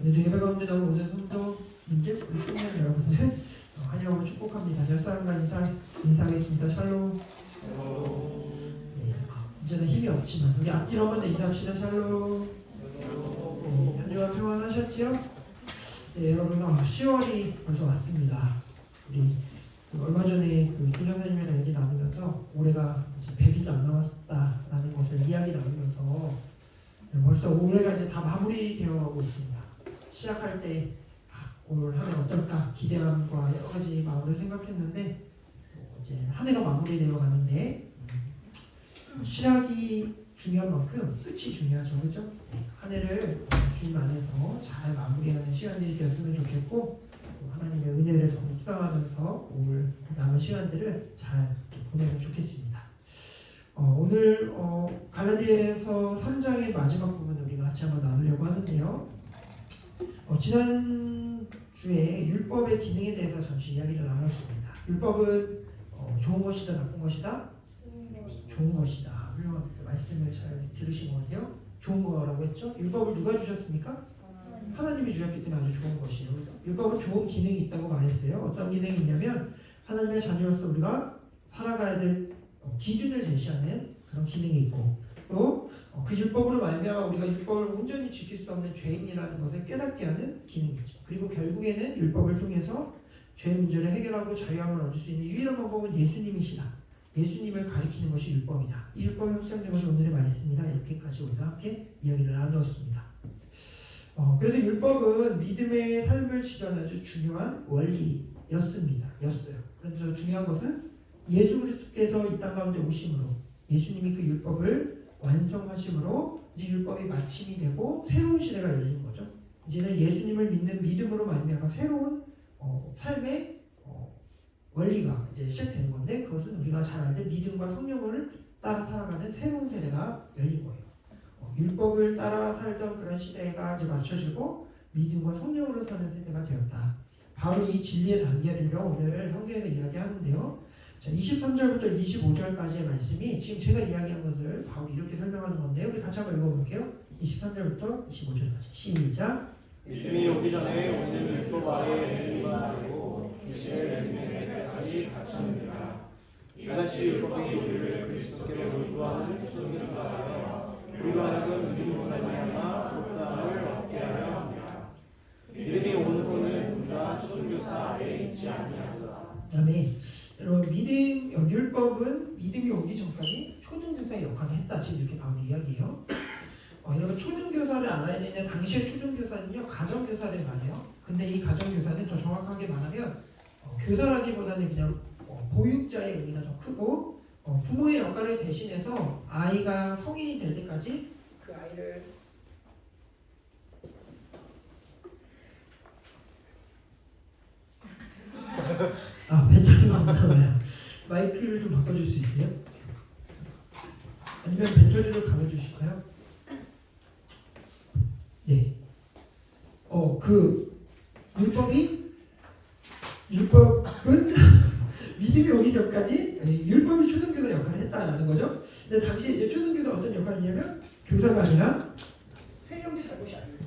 오늘도 예배 가운데 나온 오늘 성도 분들, 우리 청년 여러분들 환영하고 축복합니다. 옆사람과 인사하겠습니다. 샬롬. 네, 이제는 힘이 없지만 우리 앞뒤로 한번 인사합시다. 샬롬. 네, 한 주간 평안하셨지요? 네, 여러분 10월이 벌써 왔습니다. 우리 얼마 전에 조장사님이랑 얘기 나누면서 올해가 이제 100일도 안 남았다라는 것을 이야기 나누면서 벌써 올해가 이제 다 마무리되어 가고 있습니다. 시작할 때 올 한 해 어떨까 기대감과 여러 가지 마음으로 생각했는데 이제 한 해가 마무리되어 가는데 시작이 중요한 만큼 끝이 중요하죠, 그렇죠? 한 해를 주님 안에서 잘 마무리하는 시간들이 되었으면 좋겠고 하나님의 은혜를 더 묵상하면서 올 남은 시간들을 잘 보내면 좋겠습니다. 오늘 갈라디아서 3장의 마지막 부분을 우리가 같이 한번 나누려고 하는데요. 지난주에 율법의 기능에 대해서 잠시 이야기를 나눴습니다. 율법은 좋은 것이다, 나쁜 것이다? 좋은 것이다. 훌륭합니다. 말씀을 잘 들으신 것 같아요. 좋은 거라고 했죠? 율법을 누가 주셨습니까? 하나님이 주셨기 때문에 아주 좋은 것이에요. 율법은 좋은 기능이 있다고 말했어요. 어떤 기능이 있냐면 하나님의 자녀로서 우리가 살아가야 될 기준을 제시하는 그런 기능이 있고 또 그 율법으로 말미암아 우리가 율법을 온전히 지킬 수 없는 죄인이라는 것을 깨닫게 하는 기능이 있죠. 그리고 결국에는 율법을 통해서 죄 문제를 해결하고 자유함을 얻을 수 있는 유일한 방법은 예수님이시다. 예수님을 가리키는 것이 율법이다. 이 율법이 확장된 것이 오늘의 말씀이다. 이렇게까지 우리가 함께 이야기를 나누었습니다. 그래서 율법은 믿음의 삶을 지도하는 아주 중요한 원리였어요. 그래서 중요한 것은 예수 그리스도께서 이 땅 가운데 오심으로 예수님이 그 율법을 완성하심으로 이제 율법이 마침이 되고 새로운 시대가 열린 거죠. 이제는 예수님을 믿는 믿음으로 말미암아 새로운 삶의 원리가 이제 시작되는 건데 그것은 우리가 잘 알던 믿음과 성령을 따라 살아가는 새로운 세대가 열린 거예요. 율법을 따라 살던 그런 시대가 이제 맞춰지고 믿음과 성령으로 사는 세대가 되었다. 바로 이 진리의 단계를요 오늘 성경에서 이야기하는데요. 자, 23절부터 25절까지의 말씀이 지금 제가 이야기한 것을 바울이 이렇게 설명하는 건데요. 우리 같이 한번 읽어볼게요. 23절부터 25절까지 시작. 믿음이 오기 전에 우리는 율법 아래 있는 되고 계시를 믿는 때까지 갇혔느니라. 이같이 율법이 우리를 그리스도께 몰두하는 초등교사가 하여 우리로 하여금 믿음으로 말미암아 복담을 얻게 하려 합니다. 믿음이 온 후는 우리가 초등교사 아래에 있지 아니하도다. 아멘. 여러분 율법은 믿음이 오기 전까지 초등교사의 역할을 했다. 지금 이렇게 바울이 이야기해요. 여러분 초등교사를 알아야 되는 당시의 초등교사는요 가정교사를 말해요. 근데 이 가정교사는 더 정확하게 말하면 교사라기보다는 그냥 보육자의 의미가 더 크고 부모의 역할을 대신해서 아이가 성인이 될 때까지 그 아이를 벤처리가 없나 봐요. 마이크를 좀 바꿔줄 수 있어요? 아니면 벤처리를 가려주실까요? 네. 율법은 믿음이 오기 전까지 율법이 초등교사 역할을 했다라는 거죠. 근데 당시 이제 초등교사 어떤 역할이냐면 교사가 아니라 회령제 잘못이 아니에요.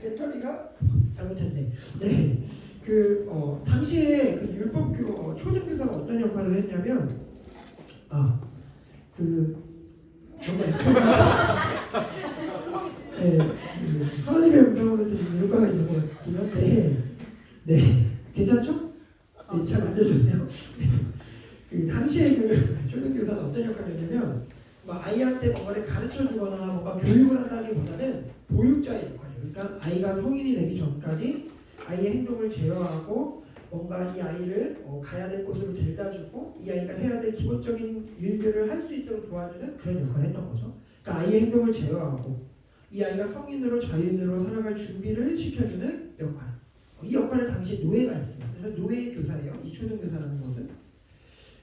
벤처리가 잘못했네. 네. 당시에 그 율법 초등교사가 어떤 역할을 했냐면 하나님의 음성으로 들리는 효과가 있는 것 같긴 한데 괜찮죠? 잘 알려주세요. 당시에 초등교사는 어떤 역할을 했냐면 아이한테 뭔가를 가르쳐 주거나 뭔가 교육을 한다기보다는 보육자의 역할이에요. 그러니까 아이가 성인이 되기 전까지 아이의 행동을 제어하고 뭔가 이 아이를 가야 될 곳으로 데려다주고 이 아이가 해야 될 기본적인 일들을 할 수 있도록 도와주는 그런 역할을 했던 거죠. 그러니까 아이의 행동을 제어하고 이 아이가 성인으로 자유인으로 살아갈 준비를 시켜주는 역할. 이 역할을 당시에 노예가 했어요. 그래서 노예 교사예요. 이 초등교사라는 것은.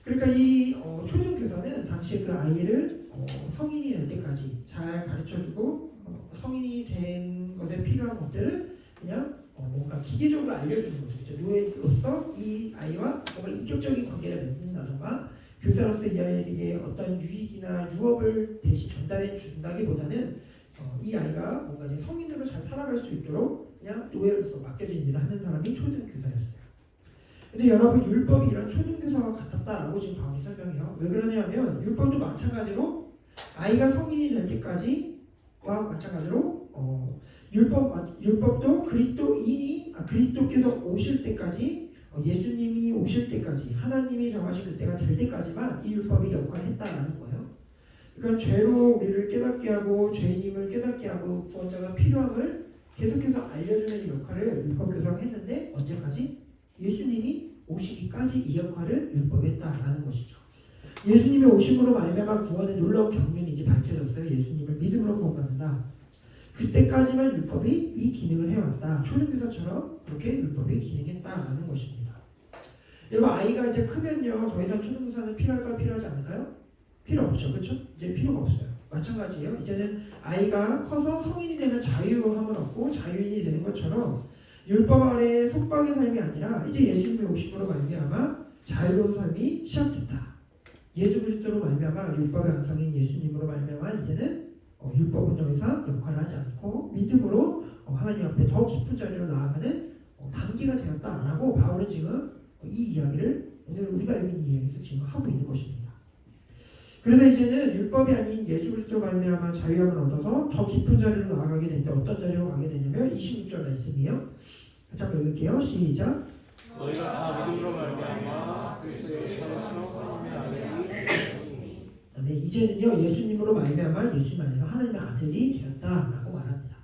그러니까 이 초등교사는 당시에 그 아이를 성인이 될 때까지 잘 가르쳐주고 성인이 된 것에 필요한 것들을 그냥 뭔가 기계적으로 알려주는 거죠. 그렇죠? 노예로서 이 아이와 뭔가 인격적인 관계를 맺는다던가 교사로서 이 아이에게 어떤 유익이나 유업을 대신 전달해 준다기보다는 이 아이가 뭔가 이제 성인으로 잘 살아갈 수 있도록 그냥 노예로서 맡겨진 일을 하는 사람이 초등교사였어요. 근데 여러분 율법이 이런 초등교사와 같았다라고 지금 바울이 설명해요. 왜 그러냐면 율법도 마찬가지로 아이가 성인이 될 때까지와 마찬가지로 율법도 그리스도께서 오실 때까지 예수님이 오실 때까지 하나님이 정하신 그때가 될 때까지만 이 율법이 역할을 했다라는 거예요. 그러니까 죄로 우리를 깨닫게 하고 죄인임을 깨닫게 하고 구원자가 필요함을 계속해서 알려주는 역할을 율법교사가 했는데 언제까지? 예수님이 오시기까지 이 역할을 율법이 했다라는 것이죠. 예수님이 오심으로 말미암아 구원의 놀라운 경륜이 이제 밝혀졌어요. 예수님을 믿음으로 구원받는다. 그때까지만 율법이 이 기능을 해왔다. 초등교사처럼 그렇게 율법이 기능했다라는 것입니다. 여러분 아이가 이제 크면요 더 이상 초등교사는 필요할까 필요하지 않을까요? 필요 없죠. 그렇죠? 이제 필요가 없어요. 마찬가지예요. 이제는 아이가 커서 성인이 되면 자유함을 얻고 자유인이 되는 것처럼 율법 아래의 속박의 삶이 아니라 이제 예수님의 오심으로 말미암아 자유로운 삶이 시작됐다. 예수 그리스도로 말미암아 율법의 완성인 예수님으로 말미암아 이제는 율법은 더 이상 역할을 하지 않고 믿음으로 하나님 앞에 더 깊은 자리로 나아가는 단계가 되었다라고 바울은 지금 이 이야기를 오늘 우리가 읽은 이야기에서 지금 하고 있는 것입니다. 그래서 이제는 율법이 아닌 예수 그리스도로 말미암아 자유함을 얻어서 더 깊은 자리로 나아가게 되는데 어떤 자리로 가게 되냐면 26절 말씀이에요. 같이 한번 읽을게요. 시작. 너희가 다 믿음으로 말미암아 그리스도의 사랑으로 하나님의 아들이 되었으니. 그다음에 이제는요 예수님으로 말미암아 예수님 안에서 하나님의 아들이 되었다라고 말합니다.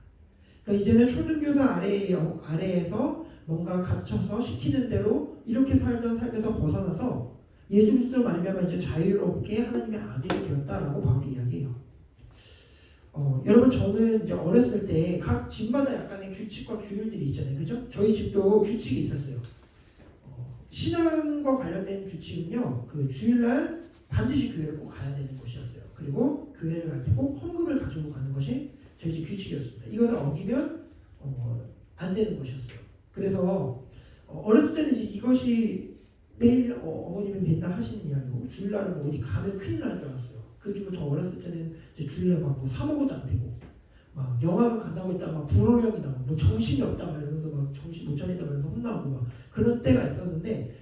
그러니까 이제는 초등교사 아래에서 뭔가 갇혀서 시키는 대로 이렇게 살던 삶에서 벗어나서 예수 그리스도로 말미암아 이제 자유롭게 하나님의 아들이 되었다라고 바울이 이야기해요. 여러분 저는 이제 어렸을 때 각 집마다 약간의 규칙과 규율들이 있잖아요, 그죠? 저희 집도 규칙이 있었어요. 신앙과 관련된 규칙은요, 그 주일날 반드시 교회를 꼭 가야 되는 것이었어요. 그리고 교회를 갈 때 꼭 헌금을 가지고 가는 것이 저희 집 규칙이었습니다. 이것을 어기면 안 되는 것이었어요. 그래서 어렸을 때는 이제 이것이 매일 어머님이 맨날 하시는 이야기고 주일날은 뭐 어디 가면 큰일 날 줄 알았어요. 그리고 더 어렸을 때는 이제 주일날 막 뭐 사 먹어도 안 되고 막 영화관 간다고 했다가 막 불호령이 나고 뭐 정신이 없다 막 이러면서 막 정신 못 차린다 이러면서 혼나고 막 그런 때가 있었는데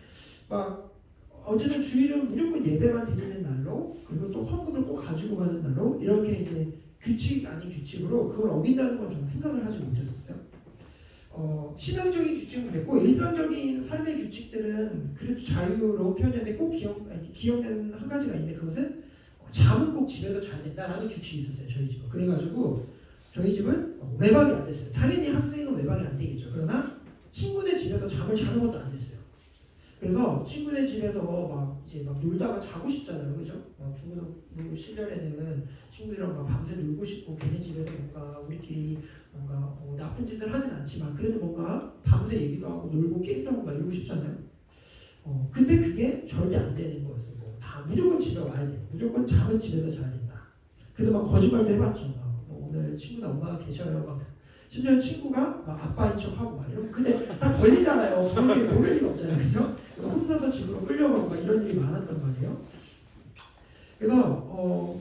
막 어쨌든 주일은 무조건 예배만 드리는 날로 그리고 또 헌금을 꼭 가지고 가는 날로 이렇게 이제 규칙 아닌 규칙으로 그걸 어긴다는 건 좀 생각을 하지 못했었어요. 신앙적인 규칙은 그랬고 일상적인 삶의 규칙들은 그래도 자유로운 편이었는데 꼭 기억나는 한 가지가 있는데 그것은 잠은 꼭 집에서 자야 된다라는 규칙이 있었어요. 저희 집은. 그래가지고 저희 집은 외박이 안 됐어요. 당연히 학생은 외박이 안 되겠죠. 그러나 친구네 집에서 잠을 자는 것도 안 됐어요. 그래서 친구네 집에서 막 이제 막 놀다가 자고 싶잖아요, 그죠? 중고등부 시절에는 친구들이랑 막 밤새 놀고 싶고 걔네 집에서 뭔가 우리끼리 뭔가 나쁜 짓을 하진 않지만 그래도 뭔가 밤새 얘기도 하고 놀고 게임도 하고 막 이러고 싶잖아요. 근데 그게 절대 안 되는 거였어요. 다 무조건 집에 와야 돼. 무조건 잠은 집에서 자야 된다. 그래서 막 거짓말도 해봤죠. 뭐 오늘 친구나 엄마가 계셔요. 막 심지어 친구가 막 아빠인 척하고 막 이러면 근데 다 걸리잖아요. 부모님이 모를 리가 없잖아요, 그죠? 혼자서 집으로 끌려가고 막 이런 일이 많았단 말이에요. 그래서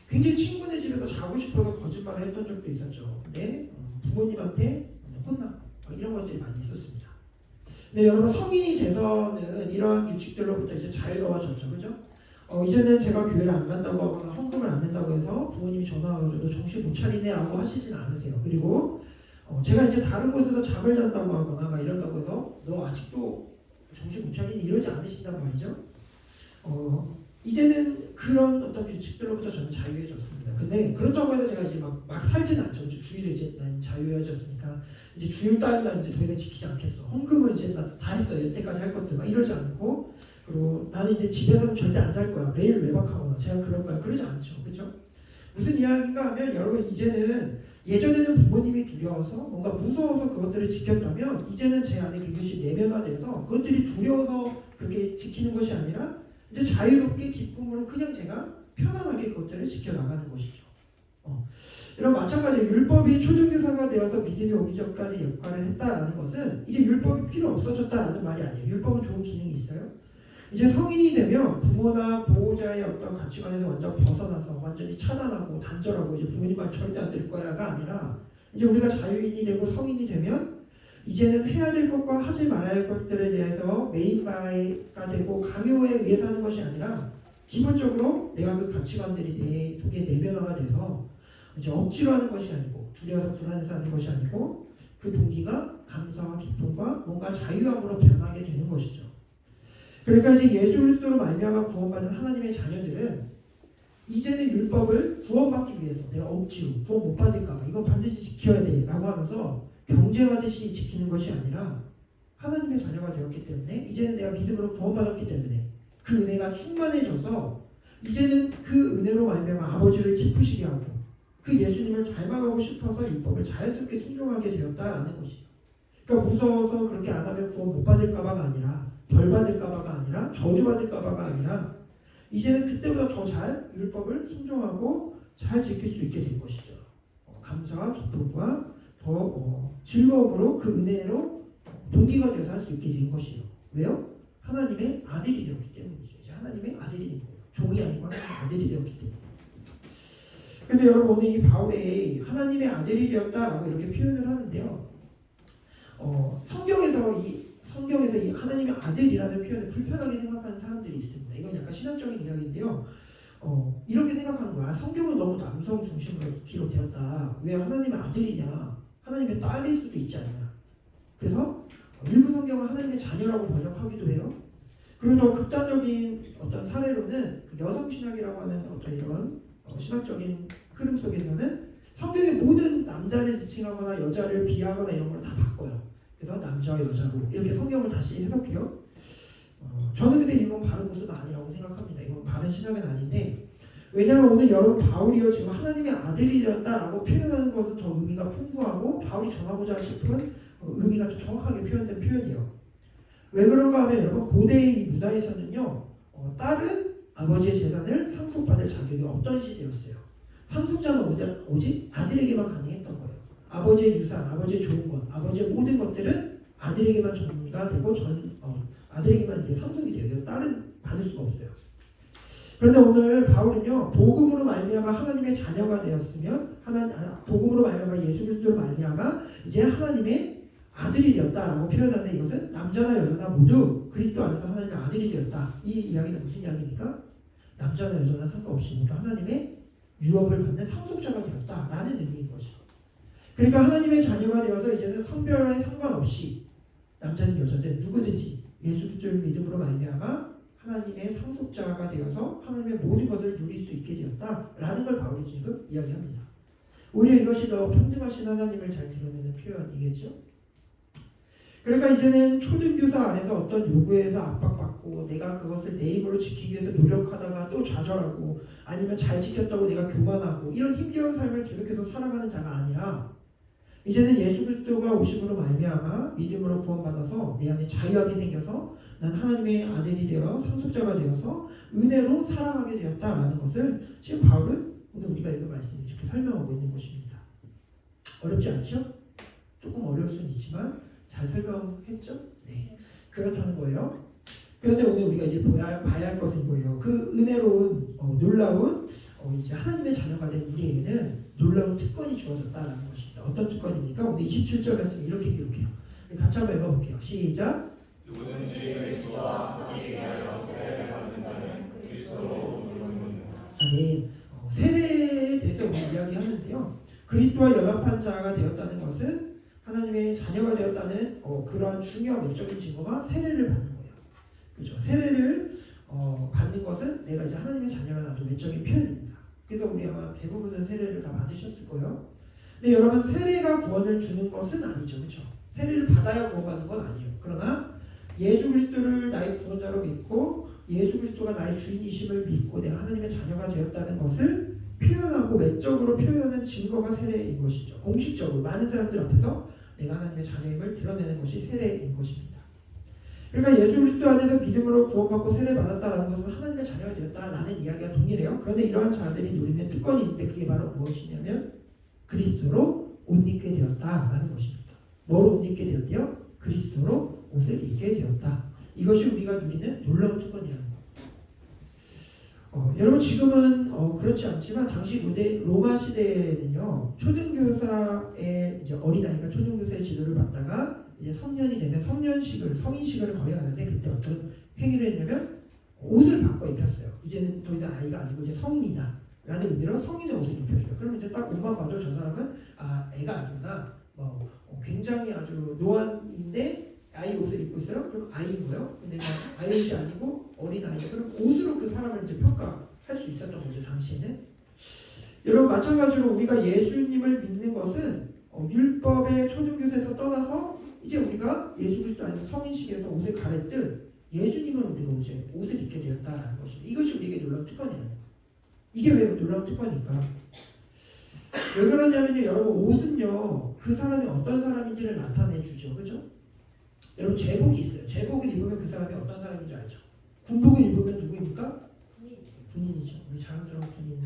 굉장히 친구네 집에서 자고 싶어서 거짓말을 했던 적도 있었죠. 근데 부모님한테 혼나고 이런 것들이 많이 있었습니다. 근데 여러분 성인이 돼서는 이러한 규칙들로부터 이제 자유로워졌죠, 그죠? 이제는 제가 교회를 안 간다고 하거나 헌금을 안 낸다고 해서 부모님이 전화 와가지고 정신 못 차리네 라고 하시진 않으세요. 그리고 제가 이제 다른 곳에서 잠을 잔다고 하거나 막 이런다고 해서 너 아직도 정신 못 차리니 이러지 않으신단 말이죠. 이제는 그런 어떤 규칙들로부터 저는 자유해졌습니다. 근데 그렇다고 해서 제가 이제 막 살진 않죠. 이제 주일에 이제 난 자유해졌으니까 이제 주일 따윈 난 이제 더 이상 지키지 않겠어. 헌금은 이제 나 다 했어. 여태까지 할 것들 막 이러지 않고 그리고 나는 이제 집에서는 절대 안 잘 거야. 매일 외박하거나 제가 그럴 거야. 그러지 않죠. 그렇죠? 무슨 이야기인가 하면 여러분 이제는 예전에는 부모님이 두려워서 뭔가 무서워서 그것들을 지켰다면 이제는 제 안에 그것이 내면화돼서 그것들이 두려워서 그렇게 지키는 것이 아니라 이제 자유롭게 기쁨으로 그냥 제가 편안하게 그것들을 지켜나가는 것이죠. 이런 마찬가지로 율법이 초등교사가 되어서 믿음이 오기 전까지 역할을 했다라는 것은 이제 율법이 필요 없어졌다라는 말이 아니에요. 율법은 좋은 기능이 있어요. 이제 성인이 되면 부모나 보호자의 어떤 가치관에서 완전 벗어나서 완전히 차단하고 단절하고 이제 부모님 말 절대 안 들을 거야가 아니라 이제 우리가 자유인이 되고 성인이 되면 이제는 해야 될 것과 하지 말아야 할 것들에 대해서 메인바가 되고 강요에 의해서 하는 것이 아니라 기본적으로 내가 그 가치관들이 내 속에 내면화가 돼서 이제 억지로 하는 것이 아니고 두려워서 불안해서 하는 것이 아니고 그 동기가 감사와 기쁨과 뭔가 자유함으로 변하게 되는 것이죠. 그러니까 이제 예수 그리스도로 말미암아 구원받은 하나님의 자녀들은 이제는 율법을 구원받기 위해서 내가 억지로 구원 못 받을까봐 이거 반드시 지켜야 돼 라고 하면서 경쟁하듯이 지키는 것이 아니라 하나님의 자녀가 되었기 때문에 이제는 내가 믿음으로 구원받았기 때문에 그 은혜가 충만해져서 이제는 그 은혜로 말미암아 아버지를 기쁘시게 하고 그 예수님을 닮아가고 싶어서 율법을 자연스럽게 순종하게 되었다라는 것이죠. 그러니까 무서워서 그렇게 안 하면 구원 못 받을까봐가 아니라 벌 받을까봐가 아니라 저주 받을까봐가 아니라 이제는 그때보다 더 잘 율법을 순종하고 잘 지킬 수 있게 된 것이죠. 감사와 기쁨과 더 즐거움으로 그 은혜로 동기가 되어서 할 수 있게 된 것이요. 왜요? 하나님의 아들이 되었기 때문이죠. 이제 하나님의 아들이 된 거예요. 종이 아니고 하나님의 아들이 되었기 때문에. 근데 여러분 오늘 이 바울의 하나님의 아들이 되었다라고 이렇게 표현을 하는데요. 성경에서 이 하나님의 아들이라는 표현을 불편하게 생각하는 사람들이 있습니다. 이건 약간 신학적인 이야기인데요. 이렇게 생각하는 거야. 성경은 너무 남성 중심으로 기록되었다. 왜 하나님의 아들이냐? 하나님의 딸일 수도 있지 않냐? 그래서 일부 성경은 하나님의 자녀라고 번역하기도 해요. 그리고 더 극단적인 어떤 사례로는 그 여성 신학이라고 하는 어떤 이런 신학적인 흐름 속에서는 성경의 모든 남자를 지칭하거나 여자를 비하하거나 이런 걸 다 바꿔요. 그래서 남자와 여자로 이렇게 성경을 다시 해석해요. 저는 근데 이건 바른 모습은 아니라고 생각합니다. 이건 바른 신학은 아닌데 왜냐하면 오늘 여러분 바울이요 지금 하나님의 아들이 되었다라고 표현하는 것은 더 의미가 풍부하고 바울이 전하고자 싶은 의미가 더 정확하게 표현된 표현이에요. 왜 그런가 하면 여러분 고대의 이 문화에서는요 딸은 아버지의 재산을 상속받을 자격이 없던 시대였어요. 상속자는 오직 아들에게만 가능했던 거예요. 아버지의 유산, 아버지의 좋은 것, 아버지의 모든 것들은 아들에게만 전가 되고 아들에게만 이제 상속이 돼요. 딸은 받을 수가 없어요. 그런데 오늘 바울은요 복음으로 말미암아 하나님의 자녀가 되었으면 복음으로 말미암아 예수 그리스도로 말미암아 이제 하나님의 아들이 되었다라고 표현하는데 이것은 남자나 여자나 모두 그리스도 안에서 하나님의 아들이 되었다. 이 이야기는 무슨 이야기입니까? 남자나 여자나 상관없이 모두 하나님의 유업을 받는 상속자가 되었다라는 의미인 것이죠. 그러니까 하나님의 자녀가 되어서 이제는 성별에 상관없이 남자든 여자든 누구든지 예수 그리스도를 믿음으로 말미암아 하나님의 상속자가 되어서 하나님의 모든 것을 누릴 수 있게 되었다라는 걸 바울이 지금 이야기합니다. 오히려 이것이 더 평등하신 하나님을 잘 드러내는 표현이겠죠. 그러니까 이제는 초등교사 안에서 어떤 요구에서 압박받고 내가 그것을 내 힘으로 지키기 위해서 노력하다가 또 좌절하고 아니면 잘 지켰다고 내가 교만하고 이런 힘겨운 삶을 계속해서 살아가는 자가 아니라 이제는 예수 그리스도가 오심으로 말미암아 믿음으로 구원받아서 내 안에 자유함이 생겨서 난 하나님의 아들이 되어 상속자가 되어서 은혜로 살아가게 되었다라는 것을 지금 바울은 오늘 우리가 읽은 말씀이 이렇게 설명하고 있는 것입니다. 어렵지 않죠? 조금 어려울 수는 있지만 잘 설명했죠? 네, 그렇다는 거예요. 그런데 오늘 우리가 이제 봐야 할 것은 뭐예요? 그 은혜로운 놀라운 이제 하나님의 자녀가 된 우리에게는 놀라운 특권이 주어졌다라는 것입니다. 어떤 특권입니까? 오늘 27절 말씀 이렇게 기록해요. 같이 한번 읽어볼게요. 시작. 누구든지 그리스도와 함께 대하여 세례를 받는 자는 그리스도로 부르는 아멘. 세례에 대해서 우리 이야기하는데요. 그리스도와 연합한 자가 되었다는 것은 하나님의 자녀가 되었다는 그러한 중요한 외적인 증거가 세례를 받는 거예요. 그죠? 세례를 받는 것은 내가 이제 하나님의 자녀라는 아주 외적인 표현입니다. 그래서 우리 아마 대부분은 세례를 다 받으셨을 거예요. 근데 여러분 세례가 구원을 주는 것은 아니죠. 그렇죠? 세례를 받아야 구원받는 건 아니에요. 그러나 예수 그리스도를 나의 구원자로 믿고 예수 그리스도가 나의 주인이심을 믿고 내가 하나님의 자녀가 되었다는 것을 표현하고 외적으로 표현하는 증거가 세례인 것이죠. 공식적으로 많은 사람들 앞에서 내가 하나님의 자녀임을 드러내는 것이 세례인 것입니다. 그러니까 예수 그리스도 안에서 믿음으로 구원받고 세례받았다라는 것은 하나님의 자녀가 되었다라는 이야기가 동일해요. 그런데 이러한 자들이 누리는 특권이 있는데 그게 바로 무엇이냐면 그리스도로 옷 입게 되었다라는 것입니다. 뭐로 옷 입게 되었대요? 그리스도로 옷을 입게 되었다. 이것이 우리가 누리는 놀라운 특권이라는 거예요. 여러분 지금은 그렇지 않지만 당시 로마 시대에는요 초등교사의 이제 어린아이가 초등교사의 지도를 받다가 이제 성년이 되면 성인식을 거의 하는데 그때 어떤 행위를 했냐면 옷을 바꿔 입혔어요. 이제는 더 이상 아이가 아니고 이제 성인이다 라는 의미로 성인의 옷을 입혀줘요. 그러면 이제 딱 옷만 봐도 저 사람은 애가 아니구나. 굉장히 아주 노안인데 아이 옷을 입고 있어요. 그럼 아이인 거예요. 근데 아이 옷이 아니고 어린 아이죠. 그럼 옷으로 그 사람을 이제 평가할 수 있었던 거죠 당시에는. 여러분 마찬가지로 우리가 예수님을 믿는 것은 율법의 초등교사에서 떠나서 이제 우리가 예수 그리스도 안에서 성인식에서 옷을 갈아입듯 예수님은 우리가 이제 옷을 입게 되었다라는 것입니다. 이것이 우리에게 놀라운 특권이에요. 이게 왜 놀라운 특권일까? 왜 그러냐면요, 여러분 옷은요 그 사람이 어떤 사람인지를 나타내 주죠, 그죠? 여러분 제복이 있어요. 제복을 입으면 그 사람이 어떤 사람인지 알죠? 군복을 입으면 누구입니까? 군인이죠. 우리 자랑스러운 군인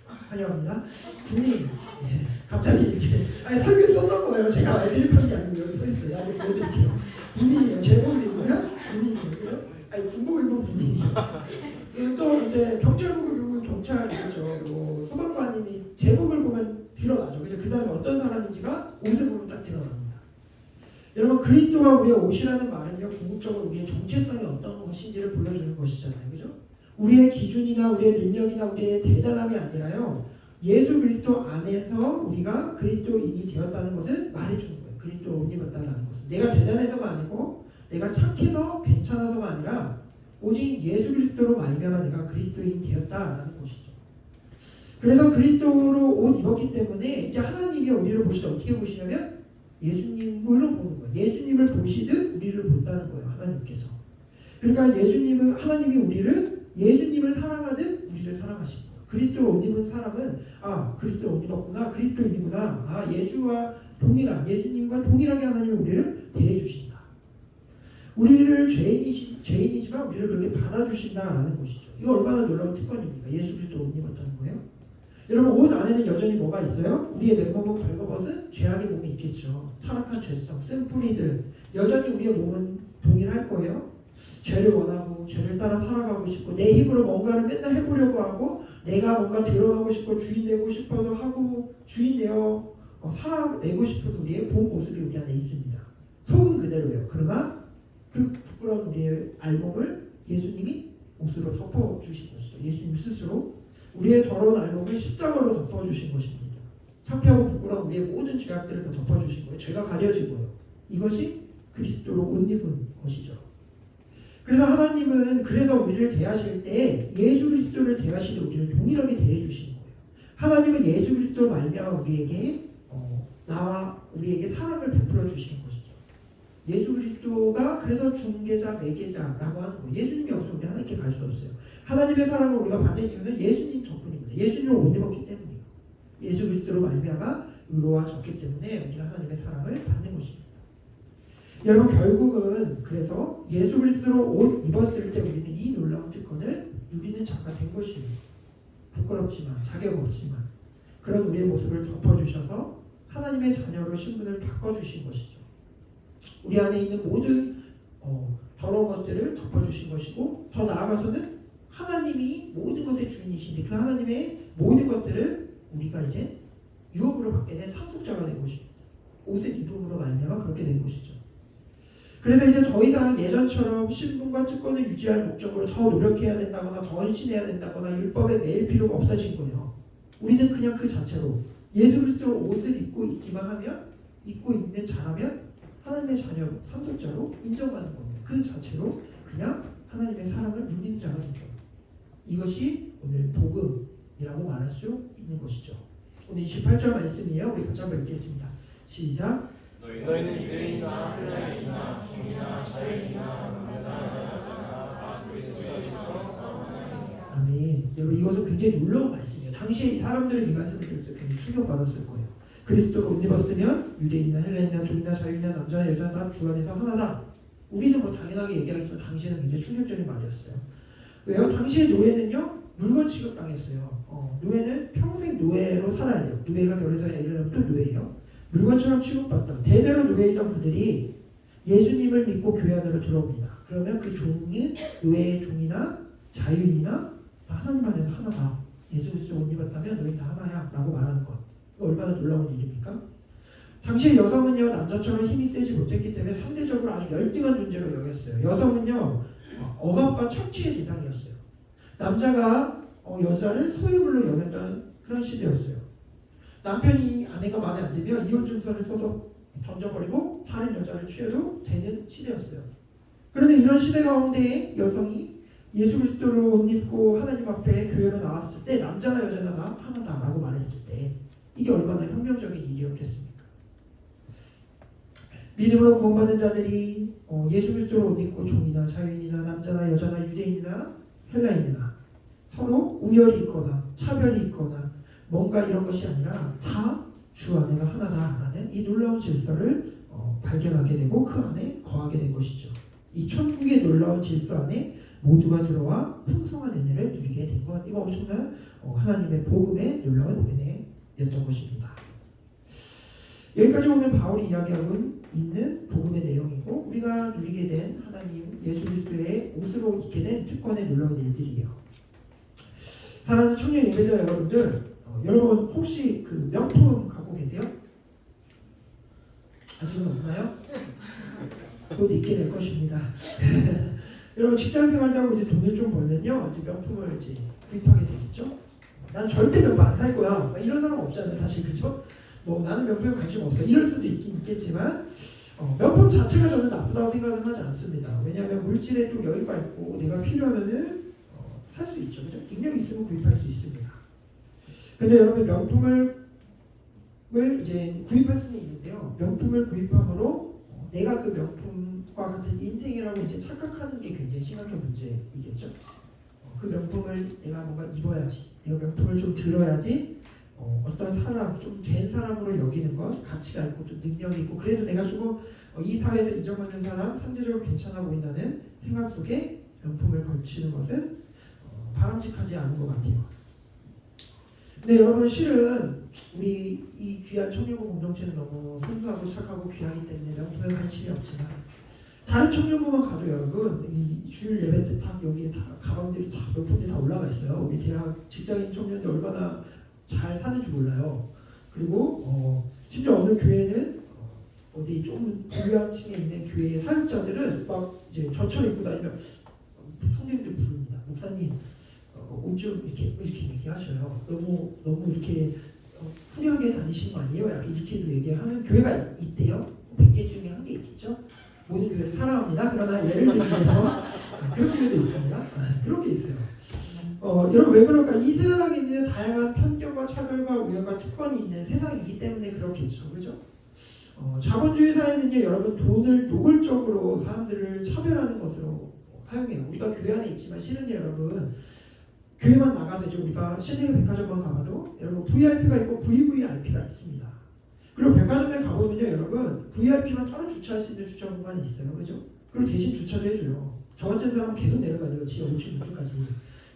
환영합니다. 군인. 예. 갑자기 이렇게 설교에 썼던 거예요. 제가 애드립한 게 아니고 여기 써 있어요. 나중에 보여드릴게요. 군인이에요. 제복을 입으면 군인이에요. 군복을 입으면 군인이에요. 또 이제 경찰복을 입으면 경찰이죠. 그리고 소방관님이 제복을 보면 드러나죠. 그죠? 그 사람이 어떤 사람인지가 옷을 보면 딱 드러납니다. 여러분 그리스도가 우리의 옷이라는 말은요 궁극적으로 우리의 정체성이 어떤 것인지를 보여주는 것이잖아요. 그죠? 우리의 기준이나 우리의 능력이나 우리의 대단함이 아니라요 예수 그리스도 안에서 우리가 그리스도인이 되었다는 것을 말해주는 거예요. 그리스도로 옷 입었다는 것은 내가 대단해서가 아니고 내가 착해서 괜찮아서가 아니라 오직 예수 그리스도로 말미암아 내가 그리스도인이 되었다라는 것이죠. 그래서 그리스도로 옷 입었기 때문에 이제 하나님이 우리를 보시다 어떻게 보시냐면 예수님으로 보는 거예요. 예수님을 보시듯 우리를 본다는 거예요. 하나님께서. 그러니까 하나님이 우리를 예수님을 사랑하듯 우리를 사랑하신 거예요. 그리스도로 옷 입은 사람은 그리스도로 옷 입었구나. 그리스도인이구나. 예수님과 동일하게 하나님이 우리를 대해 주신다. 우리를 죄인이지만 우리를 그렇게 받아주신다라는 것이죠. 이거 얼마나 놀라운 특권입니까? 예수 그리스도로 옷 입었다는 거예요. 여러분 옷 안에는 여전히 뭐가 있어요? 우리의 맨몸은 벌거벗은 죄악의 몸이 있겠죠. 타락한 죄성, 쓴뿌리들 여전히 우리의 몸은 동일할 거예요. 죄를 원하고 죄를 따라 살아가고 싶고 내 힘으로 뭔가를 맨날 해보려고 하고 내가 뭔가 드러나고 싶고 주인 되고 싶어서 하고 주인 되어 살아내고 싶은 우리의 본 모습이 우리 안에 있습니다. 속은 그대로예요. 그러나 그 부끄러운 우리의 알몸을 예수님이 옷으로 덮어주신 것이죠. 예수님 스스로 우리의 더러운 알몸을 십자가로 덮어주신 것입니다. 창피하고 부끄러운 우리의 모든 죄악들을 다 덮어주신 거예요. 죄가 가려지고요. 이것이 그리스도로 옷 입은 것이죠. 그래서 하나님은 그래서 우리를 대하실 때 예수 그리스도를 대하시듯 우리를 동일하게 대해주시는 거예요. 하나님은 예수 그리스도로 말미암아 우리에게 우리에게 사랑을 베풀어 주시는 것이죠. 예수 그리스도가 그래서 중개자, 매개자라고 하는 거예요. 예수님이 없으면 우리 하나님께 갈 수 없어요. 하나님의 사랑을 우리가 받는 이유는 예수님 덕분입니다. 예수님을 옷 입었기 때문이에요. 예수 그리스도로 말미암아 의로워졌기 때문에 우리가 하나님의 사랑을 받는 것입니다. 여러분 결국은 그래서 예수 그리스도로 옷 입었을 때 우리는 이 놀라운 특권을 누리는 자가 된 것이에요. 부끄럽지만 자격 없지만 그런 우리의 모습을 덮어주셔서 하나님의 자녀로 신분을 바꿔주신 것이죠. 우리 안에 있는 모든 더러운 것들을 덮어주신 것이고 더 나아가서는 하나님이 모든 것의 주인이신데 그 하나님의 모든 것들을 우리가 이제 유업으로 받게 된 상속자가 된 것입니다. 옷을 입음으로 말미암아 그렇게 된 것이죠. 그래서 이제 더 이상 예전처럼 신분과 특권을 유지할 목적으로 더 노력해야 된다거나 더 헌신해야 된다거나 율법에 매일 필요가 없어진 거예요. 우리는 그냥 그 자체로 예수 그리스도로 옷을 입고 있기만 하면 입고 있는 자라면 하나님의 자녀 상속자로 인정받는 겁니다. 그 자체로 그냥 하나님의 사랑을 누리는 자가 된 거예요. 이것이 오늘 복음이라고 말할 수 있는 것이죠. 오늘 28절 말씀이에요. 우리 같이 한번 읽겠습니다. 시작. 너희는 유대인이나 헬라인이나 종이나 자유인이나 남자나 여자나 그리스도에 있어 아멘. 여러분 이것은 굉장히 놀라운 말씀이에요. 당시에 사람들은 이 말씀을 들을 때 굉장히 충격받았을 거예요. 그리스도로 옷 입었으면 유대인이나 헬라인이나 종이나 자유인이나 남자나 여자나 다 주 안에서 하나다. 우리는 뭐 당연하게 얘기하겠지만 당시에는 굉장히 충격적인 말이었어요. 왜요? 당시의 노예는요 물건 취급당했어요. 노예는 평생 노예로 살아야 돼요. 노예가 결혼해서 애를 낳으면 또 노예예요. 물건처럼 취급받던 대대로 노예이던 그들이 예수님을 믿고 교회 안으로 들어옵니다. 그러면 그 종이 노예의 종이나 자유인이나 다 하나님 안에서 하나다. 예수 그리스도 옷 입었다면 너희 다 하나야 라고 말하는 것. 얼마나 놀라운 일입니까? 당시의 여성은요 남자처럼 힘이 세지 못했기 때문에 사회적으로 아주 열등한 존재로 여겼어요. 여성은요 억압과 착취의 대상이었어요. 남자가 여자를 소유물로 여겼던 그런 시대였어요. 남편이 아내가 마음에 안 들면 이혼 증서를 써서 던져버리고 다른 여자를 취해도 되는 시대였어요. 그런데 이런 시대 가운데 여성이 예수 그리스도를 옷 입고 하나님 앞에 교회로 나왔을 때 남자나 여자나 다 하나다라고 말했을 때 이게 얼마나 혁명적인 일이었겠습니까? 믿음으로 구원받은 자들이 예수 그리스도를 옷 입고 종이나 자유인이나 남자나 여자나 유대인이나 헬라인이나 서로 우열이 있거나 차별이 있거나 뭔가 이런 것이 아니라 다 주 안에가 하나다라는 이 놀라운 질서를 발견하게 되고 그 안에 거하게 된 것이죠. 이 천국의 놀라운 질서 안에 모두가 들어와 풍성한 은혜를 누리게 된 것, 이거 엄청난 하나님의 복음의 놀라운 은혜였던 것입니다. 여기까지 오늘 바울이 이야기하고 있는 복음의 내용이고 우리가 누리게 된 하나님 예수 그리스도의 옷으로 입게 된 특권의 놀라운 일들이에요. 사랑하는 청년 예배자 여러분들, 여러분 혹시 그 명품 갖고 계세요? 아직은 없나요? 곧 있게 될 것입니다. 여러분 직장생활도 하고 이제 돈을 좀 벌면요 이제 명품을 이제 구입하게 되겠죠. 난 절대 명품 안 살 거야. 이런 사람 없잖아요, 사실, 그죠? 뭐 나는 명품에 관심 없어. 이럴 수도 있겠지만 명품 자체가 저는 나쁘다고 생각은 하지 않습니다. 왜냐하면 물질에도 여유가 있고 내가 필요하면은 살 수 있죠, 그죠? 능력 있으면 구입할 수 있습니다. 근데 여러분 명품을 이제 구입할 수는 있는데요. 명품을 구입함으로 내가 그 명품과 같은 인생이라고 이제 착각하는 게 굉장히 심각한 문제이겠죠. 그 명품을 내가 뭔가 입어야지, 내가 명품을 좀 들어야지 어떤 사람, 좀 된 사람으로 여기는 것, 가치가 있고 또 능력이 있고 그래도 내가 조금 이 사회에서 인정받는 사람, 상대적으로 괜찮아 보인다는 생각 속에 명품을 걸치는 것은 바람직하지 않은 것 같아요. 근데 여러분 실은 우리 이 귀한 청년부 공동체는 너무 순수하고 착하고 귀하기 때문에 명품에 관심이 없지만 다른 청년부만 가도 여러분 이 주일 예배 때 다 여기에 다 가방들이 다 명품들이 다 올라가 있어요. 우리 대학 직장인 청년들 얼마나 잘 사는지 몰라요. 그리고 심지어 어느 교회는 어디 좀 부유한 층에 있는 교회의 사역자들은 막 이제 저처럼 입고 다니면 성령님들 부릅니다. 목사님 옷 좀 이렇게 얘기하셔요. 너무 이렇게 후려하게 다니시는 거 아니에요? 약간 이렇게도 얘기하는 교회가 있대요. 100개 중에 한 개 있겠죠. 모든 교회를 사랑합니다. 그러나 예를 들기 위해서 그런 교회도 있습니다. 그런 게 있어요. 여러분 왜 그럴까? 이 세상에 있는 다양한 편견과 차별과 우열과 특권이 있는 세상이기 때문에 그렇겠죠, 그죠? 자본주의 사회는요, 여러분 돈을 노골적으로 사람들을 차별하는 것으로 사용해요. 우리가 교회 안에 있지만 실은요, 여러분 교회만 나가서 이제 우리가 신세계 백화점만 가봐도 여러분 VIP가 있고 VVIP가 있습니다. 그리고 백화점에 가보면요, 여러분 VIP만 따로 주차할 수 있는 주차 공간이 있어요, 그죠? 그리고 대신 주차도 해줘요. 저 같은 사람은 계속 내려가야 돼요, 지하 5층 6층까지.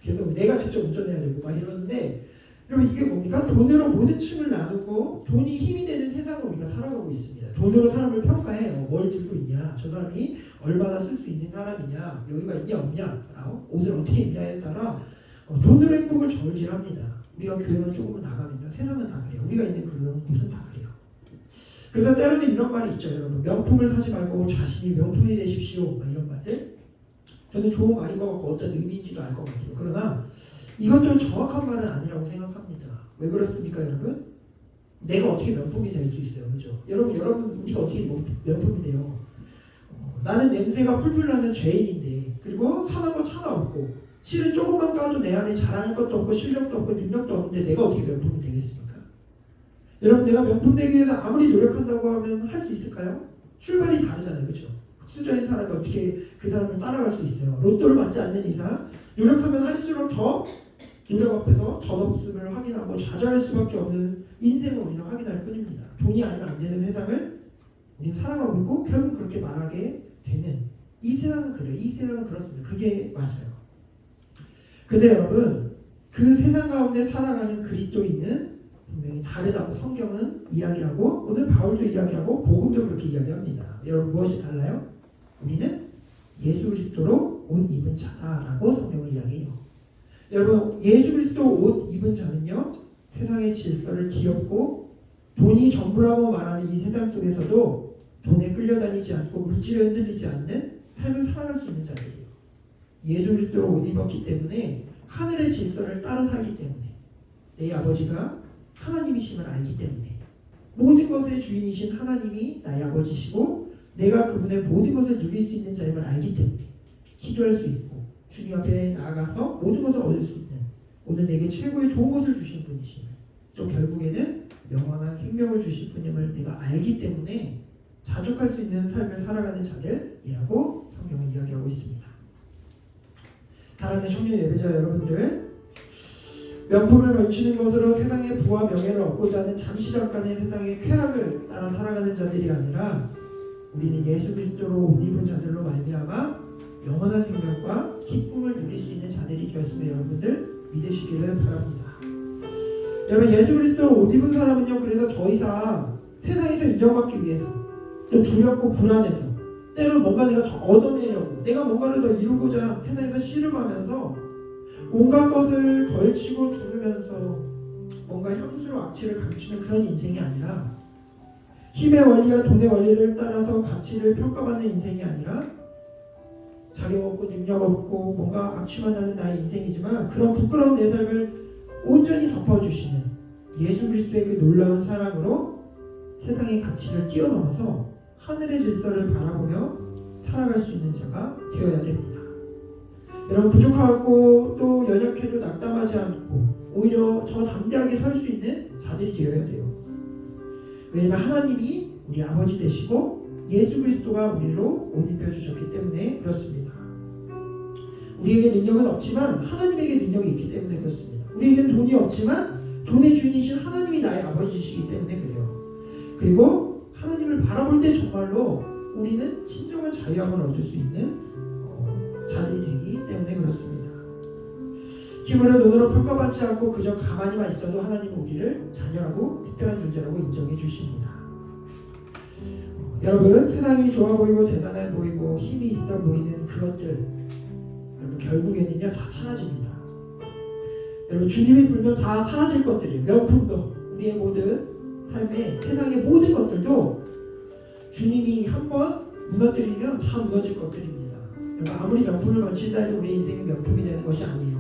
계속 내가 직접 운전해야 되고 막 이러는데, 여러분 이게 뭡니까? 돈으로 모든 층을 나누고 돈이 힘이 되는 세상을 우리가 살아가고 있습니다. 돈으로 사람을 평가해요. 뭘 들고 있냐, 저 사람이 얼마나 쓸 수 있는 사람이냐, 여유가 있냐 없냐, 옷을 어떻게 입냐에 따라 돈으로 행복을 저울질합니다. 우리가 교회만 조금은 나가면요, 세상은 다 그래요. 우리가 있는 그런 곳은 다 그래요. 그래서 때로는 이런 말이 있죠, 여러분. 명품을 사지 말고 자신이 명품이 되십시오, 이런 말들. 저는 좋은 말인 것 같고 어떤 의미인지도 알 것 같아요. 그러나 이것도 정확한 말은 아니라고 생각합니다. 왜 그렇습니까, 여러분? 내가 어떻게 명품이 될 수 있어요, 그죠? 여러분 우리가 어떻게 명품이 돼요? 나는 냄새가 풀풀 나는 죄인인데, 그리고 사는 것 하나 없고, 실은 조금만 까도 내 안에 잘할 것도 없고 실력도 없고 능력도 없는데 내가 어떻게 명품이 되겠습니까? 여러분 내가 명품 되기 위해서 아무리 노력한다고 하면 할 수 있을까요? 출발이 다르잖아요, 그렇죠? 흑수저인 사람이 어떻게 그 사람을 따라갈 수 있어요? 로또를 맞지 않는 이상 노력하면 할수록 더 노력 앞에서 덧없음을 확인하고 좌절할 수밖에 없는 인생을 우리는 확인할 뿐입니다. 돈이 아니면 안 되는 세상을 우리는 살아가고 있고 결국 그렇게 말하게 되는 이 세상은 그래요. 이 세상은 그렇습니다. 그게 맞아요. 근데 여러분 그 세상 가운데 살아가는 그리스도인은 분명히 다르다고 성경은 이야기하고 오늘 바울도 이야기하고 복음도 그렇게 이야기합니다. 여러분 무엇이 달라요? 우리는 예수 그리스도로 옷 입은 자다라고 성경은 이야기해요. 여러분 예수 그리스도 옷 입은 자는요, 세상의 질서를 뒤엎고 돈이 전부라고 말하는 이 세상 속에서도 돈에 끌려다니지 않고 물질에 흔들리지 않는 삶을 살아갈 수 있는 자들이에요. 예수 그리스도로 옷 입었기 때문에 하늘의 질서를 따라 살기 때문에 내 아버지가 하나님이심을 알기 때문에 모든 것의 주인이신 하나님이 나의 아버지시고 내가 그분의 모든 것을 누릴 수 있는 자임을 알기 때문에 기도할 수 있고 주님 앞에 나아가서 모든 것을 얻을 수 있는 오늘 내게 최고의 좋은 것을 주신 분이심을 또 결국에는 영원한 생명을 주실 분임을 내가 알기 때문에 자족할 수 있는 삶을 살아가는 자들이라고 성경은 이야기하고 있습니다. 사랑하는 청년 예배자 여러분들, 명품을 걸치는 것으로 세상의 부와 명예를 얻고자 하는 잠시 잠깐의 세상의 쾌락을 따라 살아가는 자들이 아니라 우리는 예수 그리스도로 옷 입은 자들로 말미암아 영원한 생명과 기쁨을 누릴 수 있는 자들이 되었음을 여러분들 믿으시기를 바랍니다. 여러분, 예수 그리스도로 옷 입은 사람은요, 그래서 더 이상 세상에서 인정받기 위해서 또 두렵고 불안해서 때로는 뭔가 내가 더 얻어내려고 내가 뭔가를 더 이루고자 세상에서 씨름하면서 온갖 것을 걸치고 두르면서 뭔가 향수로 악취를 감추는 그런 인생이 아니라 힘의 원리와 돈의 원리를 따라서 가치를 평가받는 인생이 아니라 자격 없고 능력 없고 뭔가 악취만 나는 나의 인생이지만 그런 부끄러운 내 삶을 온전히 덮어주시는 예수 그리스도의 그 놀라운 사랑으로 세상의 가치를 뛰어넘어서 하늘의 질서를 바라보며 살아갈 수 있는 자가 되어야 됩니다. 여러분, 부족하고 또 연약해도 낙담하지 않고 오히려 더 담대하게 설 수 있는 자들이 되어야 돼요. 왜냐하면 하나님이 우리 아버지 되시고 예수 그리스도가 우리로 옷 입혀주셨기 때문에 그렇습니다. 우리에게 능력은 없지만 하나님에게 능력이 있기 때문에 그렇습니다. 우리에겐 돈이 없지만 돈의 주인이신 하나님이 나의 아버지시기 때문에 그래요. 그리고 하나님을 바라볼 때 정말로 우리는 진정한 자유함을 얻을 수 있는 자들이 되기 때문에 그렇습니다. 힘으로 돈으로 평가받지 않고 그저 가만히만 있어도 하나님은 우리를 자녀라고 특별한 존재라고 인정해 주십니다. 여러분, 세상이 좋아 보이고 대단해 보이고 힘이 있어 보이는 그것들 여러분 결국에는요 다 사라집니다. 여러분, 주님이 불면 다 사라질 것들이에요. 명품도 우리의 모든 삶의 세상의 모든 것들도 주님이 한번 무너뜨리면 다 무너질 것들입니다. 여러분, 아무리 명품을 걸친다 해도 우리 인생이 명품이 되는 것이 아니에요.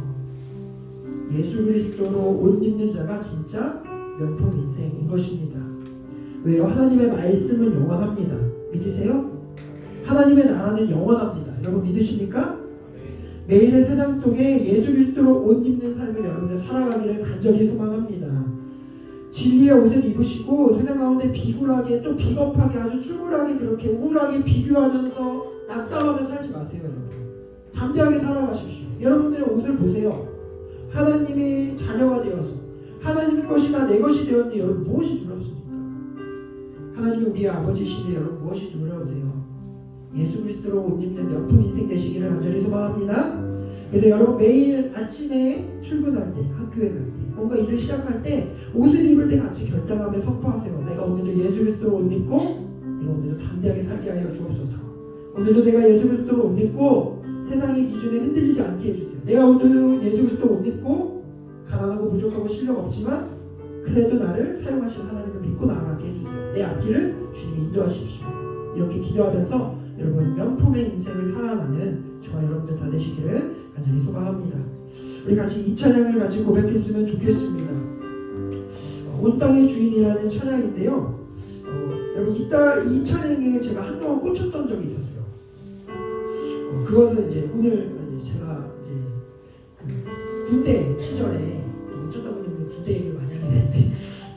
예수 그리스도로 옷 입는 자가 진짜 명품 인생인 것입니다. 왜요? 하나님의 말씀은 영원합니다. 믿으세요? 하나님의 나라는 영원합니다. 여러분 믿으십니까? 매일의 세상 속에 예수 그리스도로 옷 입는 삶을 여러분들 살아가기를 간절히 소망합니다. 진리의 옷을 입으시고 세상 가운데 비굴하게 또 비겁하게 아주 쭈글하게 그렇게 우울하게 비교하면서 낙담하며 살지 마세요. 여러분 담대하게 살아가십시오. 여러분들의 옷을 보세요. 하나님의 자녀가 되어서 하나님의 것이 다 내 것이 되었는데 여러분 무엇이 두렵습니까? 하나님이 우리의 아버지시니 여러분 무엇이 두려우세요? 예수 그리스도로 옷 입는 명품 인생 되시기를 간절히 소망합니다. 그래서 여러분 매일 아침에 출근할 때 학교에 갈 때 뭔가 일을 시작할 때 옷을 입을 때 같이 결단하며 선포하세요. 내가 오늘도 예수 그리스도로 옷 입고 내가 오늘도 담대하게 살게 하여 주옵소서. 오늘도 내가 예수 그리스도로 옷 입고 세상의 기준에 흔들리지 않게 해주세요. 내가 오늘도 예수 그리스도로 옷 입고 가난하고 부족하고 실력 없지만 그래도 나를 사용하실 하나님을 믿고 나아가게 해주세요. 내 앞길을 주님이 인도하십시오. 이렇게 기도하면서 여러분 명품의 인생을 살아가는 저와 여러분들 다 되시기를 간절히 소망합니다. 우리 같이 이 찬양을 같이 고백했으면 좋겠습니다. 온 땅의 주인이라는 찬양인데요. 여러분 이 찬양에 제가 한동안 꽂혔던 적이 있었어요. 그것은 이제 오늘 제가 이제 그 군대 시절에 어쩌다 보니 군대 얘기를 많이 하게 되는데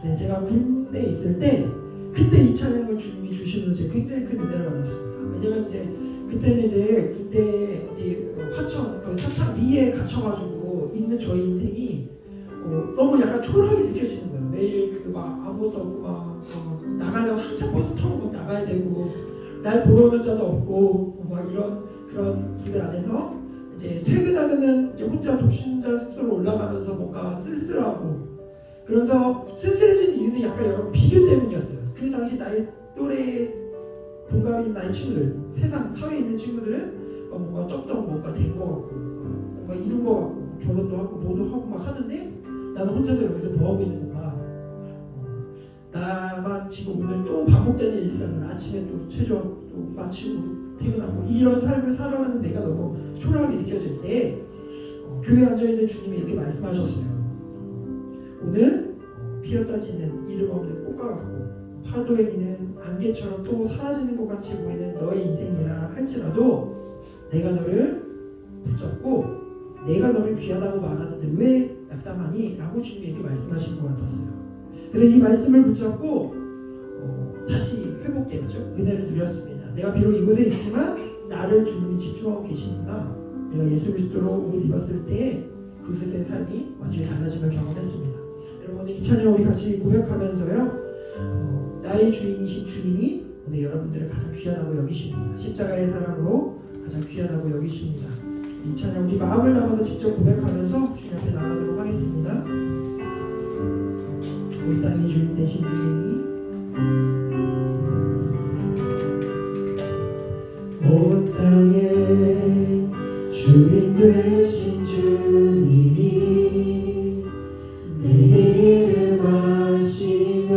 네, 제가 군대에 있을 때 그때 이 찬양을 주님이 주시면서 제가 굉장히 큰 은혜를 받았습니다. 왜냐면 이제 그때는 이제 군대 어디 화천 그 사창리에 갇혀가지고 있는 저희 인생이 너무 약간 초라하게 느껴지는 거예요. 매일 그 막 아무것도 없고 막 나가려면 한참 버스 타고 나가야 되고 날 보러 오는 자도 없고 막 이런 그런 부대 안에서 이제 퇴근하면은 이제 혼자 독신자 숙소로 올라가면서 뭔가 쓸쓸하고 그러면서 쓸쓸해진 이유는 약간 여러분 비교 때문이었어요. 그 당시 나의 또래 동갑인 나의 친구들, 세상 사회에 있는 친구들은 뭔가 떡떡 뭔가 된 거 같고 뭔가 이룬 거 같고 결혼도 하고 뭐도 하고 막 하는데 나는 혼자서 여기서 뭐 하고 있는 건가? 나만 지금 오늘 또 반복되는 일상을 아침에 또 최저 또 마치고 퇴근하고 이런 삶을 살아가는 내가 너무 초라하게 느껴질 때 교회에 앉아있는 주님이 이렇게 말씀하셨어요. 오늘 피었다 지는 이름 없는 꽃과 같고 파도에 있는 안개처럼 또 사라지는 것 같이 보이는 너의 인생이라 할지라도 내가 너를 붙잡고 내가 너를 귀하다고 말하는데 왜 낙담하니? 라고 주님이 이렇게 말씀하시는 것 같았어요. 그래서 이 말씀을 붙잡고 다시 회복되었죠. 은혜를 누렸습니다. 내가 비록 이곳에 있지만 나를 주님이 집중하고 계시구나. 내가 예수 그리스도로 옷 입었을 때 그곳의 삶이 완전히 달라짐을 경험했습니다. 여러분 이 찬양 우리 같이 고백하면서요. 나의 주인이신 주님이 오늘 여러분들을 가장 귀하다고 여기십니다. 십자가의 사랑으로 가장 귀하다고 여기십니다. 이 찬양 우리 마음을 담아서 직접 고백하면서 주님 앞에 나가도록 하겠습니다. 온 땅의 주인 되신 주님이 온 땅의 주인 되신 주님이 내 이름 아시며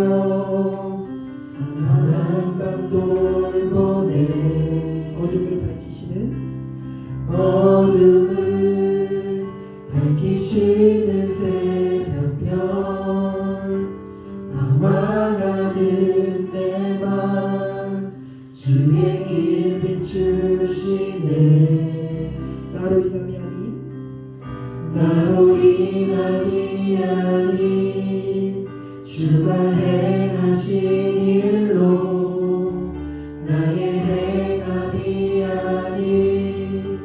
사랑한 밤 돌보네 어둠을 밝히시는 새벽별 방황하는 내 맘 주의 길 비추시네 나로 인함이 아닌 주가 행하신 일로 나의 행함이 아닌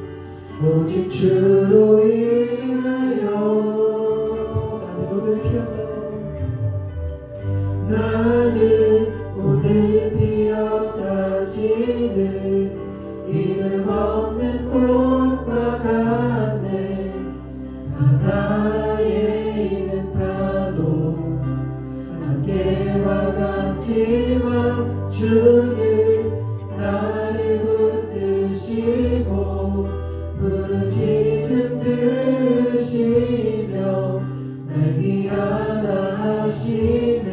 오직 주로 인하여 나는 오늘 피었다 지는 이름 없는 꽃과 같네 바다에 있는 파도 안개와 같지만 주는 나를 붙드시고 부르짖음 드시며 날 귀하다 하시네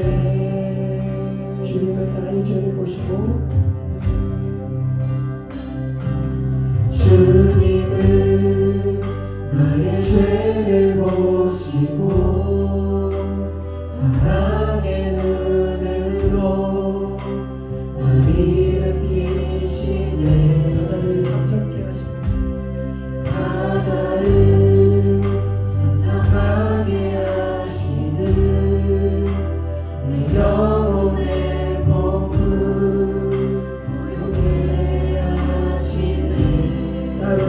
주님은 나의 죄를 보시고 주님은 나의 죄를 보시고 사랑의 눈으로 날 일으키시네 바다를 잠잠케 하시네 바다를 잠잠하게 하시는 내 영혼의 폭풍 고요케 하시네 나로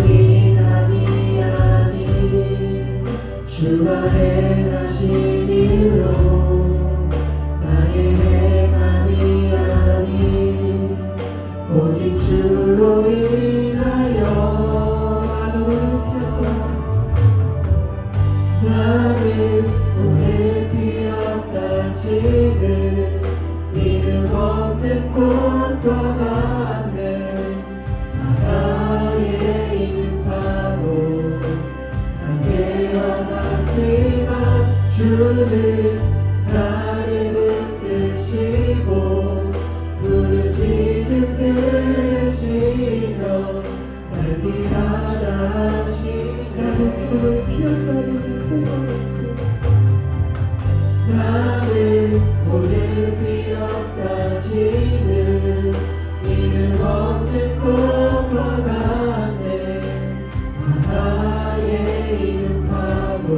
인함이 아닌 주가 행하신 일로 나의 행함이 아닌 오직 주로 인하여 나는 오늘 피었다 지는 이름 없는 꽃과 같네 바다에 있는 파도 안개와 같지만 주는 나를 붙드시고 부르짖음 들으시며 날 귀하다 하시네 나는 피었다지는 나는 오늘 피었다 지는 이름 없는 꽃과 같네 바다에 있는 파도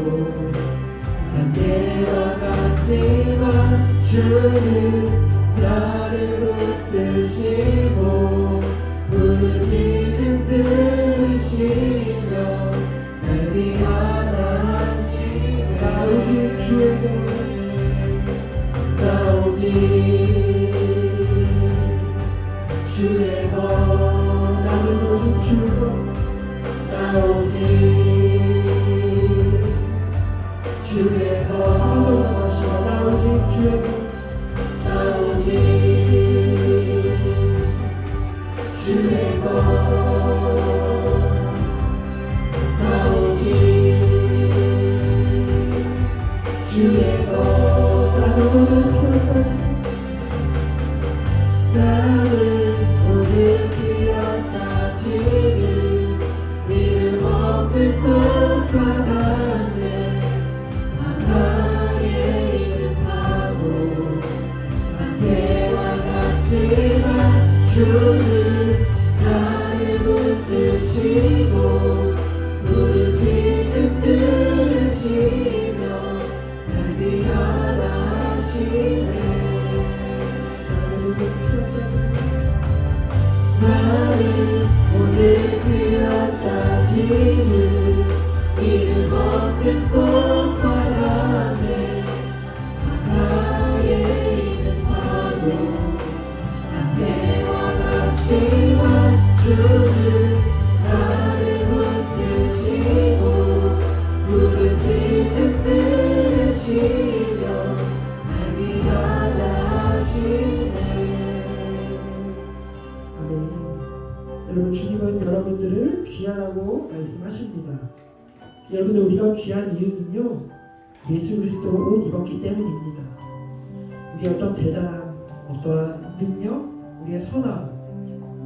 안개와 같네 나를 오늘 피었다 지금 이름 없는 꽃바람에 하나의 이름 타고 한태와 같지만 주는 나를 붙드시고 부르짖음 들으시며 날 귀하다 하시네. 나는 오늘 피었다 지는 이름 없는 꽃바람에 하나의 이름 타고 한태와 같지만 주는 나를 붙드시고 부르짖음 들으시며 날 귀하다 하시네. 아멘. 여러분, 주님은 여러분들을 귀하다고 말씀하십니다. 여러분들, 우리가 귀한 이유는요, 예수 그리스도로 옷 입었기 때문입니다. 우리 어떤 대단함, 어떠한 능력, 우리의 선함,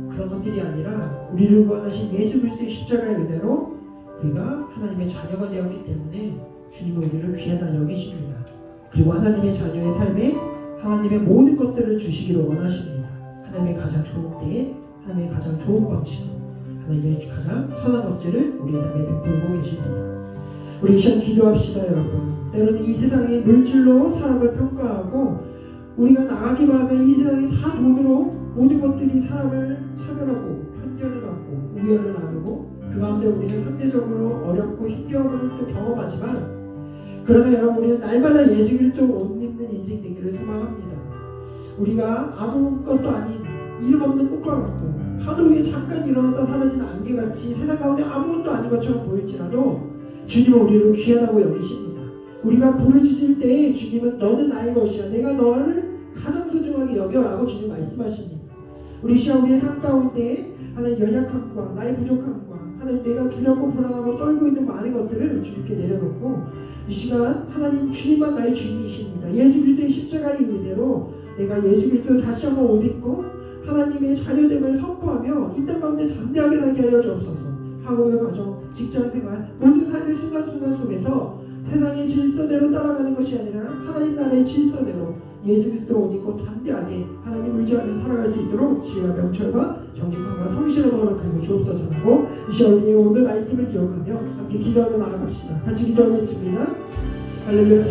그런 것들이 아니라 우리를 구원하신 예수 그리스도의 십자가의 은혜로 우리가 하나님의 자녀가 되었기 때문에 주님은 우리를 귀하다 여기십니다. 그리고 하나님의 자녀의 삶에 하나님의 모든 것들을 주시기를 원하십니다. 하나님의 가장 좋은 때에 하나님의 가장 좋은 방식으로 하나님의 가장 선한 것들을 우리의 삶에 베풀고 계십니다. 우리 이 시간 기도합시다. 여러분, 때로는 이 세상의 물질로 사람을 평가하고 우리가 나가기만 하면 이 세상이 다 돈으로 모든 것들이 사람을 차별하고 편견을 갖고 우열을 나누고 그 가운데 우리는 상대적으로 어렵고 힘겨움을 또 경험하지만, 그러나 여러분, 우리는 날마다 예수 그리스도 옷 입는 인생 되기를 소망합니다. 우리가 아무것도 아닌 이름 없는 꽃과 같고 하도 위에 잠깐 일어났다 사라지는 안개같이 세상 가운데 아무것도 아닌 것처럼 보일지라도 주님은 우리를 귀하다고 여기십니다. 우리가 부르짖을 때에 주님은 너는 나의 것이야, 내가 너를 가장 소중하게 여겨라고 주님 말씀하십니다. 우리 시간 우리의 삶 가운데 하나님 연약함과 나의 부족함과 하나님 내가 두렵고 불안하고 떨고 있는 많은 것들을 주님께 내려놓고 이 시간 하나님 주님만 나의 주인이십니다. 예수 그리스도의 십자가의 일대로 내가 예수 그리스도를 다시 한번 옷 입고 하나님의 자녀됨을 선포하며 이 땅 가운데 담대하게 살게 하여 주옵소서. 학업의 과정, 직장생활, 모든 삶의 순간순간 속에서 세상의 질서대로 따라가는 것이 아니라 하나님 나라의 질서대로 예수 그리스도를 옷 입고 담대하게 하나님 의지하며 살아갈 수 있도록 지혜와 명철과 정직함과 성실을 허락하여 주옵소서라고 이 시간 우리의 오늘 말씀을 기억하며 함께 기도하며 나아갑시다. 같이 기도하겠습니다. 할렐루야.